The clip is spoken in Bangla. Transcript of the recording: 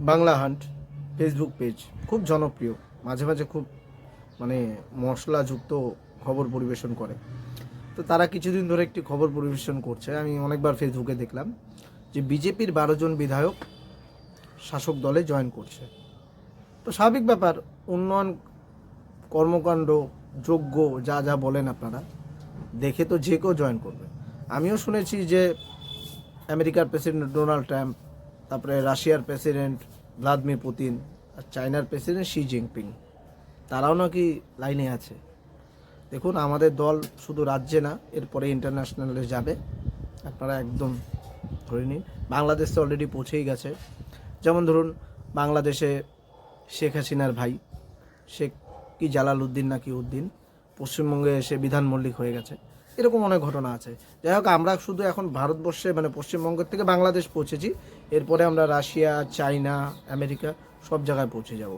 বাংলা হান্ট ফেসবুক পেজ খুব জনপ্রিয়, মাঝে মাঝে খুব মানে মশলাযুক্ত খবর পরিবেশন করে। তো তারা কিছুদিন ধরে একটি খবর পরিবেশন করছে, আমি অনেকবার ফেসবুকে দেখলাম যে বিজেপির 12 জন বিধায়ক শাসক দলে জয়েন করছে। তো স্বাভাবিক ব্যাপার, উন্নয়ন কর্মকাণ্ড যোগ্য যা যা বলেন আপনারা, দেখে তো যে কেউ জয়েন করবে। আমিও শুনেছি যে আমেরিকার প্রেসিডেন্ট ডোনাল্ড ট্রাম্প, তারপরে রাশিয়ার প্রেসিডেন্ট ভ্লাদিমির পুতিন, আর চায়নার প্রেসিডেন্ট শি জিনপিং, তারাও নাকি লাইনে আছে। দেখুন, আমাদের দল শুধু রাজ্যে না, এরপরে ইন্টারন্যাশনালে যাবে, আপনারা একদম ধরে নিন। বাংলাদেশ তো অলরেডি পৌঁছেই গেছে। যেমন ধরুন, বাংলাদেশে শেখ হাসিনার ভাই শেখ কি জালালউদ্দিন নাকি উদ্দিন পশ্চিমবঙ্গে এসে বিধান মল্লিক হয়ে গেছে, এরকম অনেক ঘটনা আছে। যাই হোক, আমরা শুধু এখন ভারতবর্ষে মানে পশ্চিমবঙ্গের থেকে বাংলাদেশ পৌঁছেছি, এরপরে আমরা রাশিয়া, চায়না, আমেরিকা সব জায়গায় পৌঁছে যাব।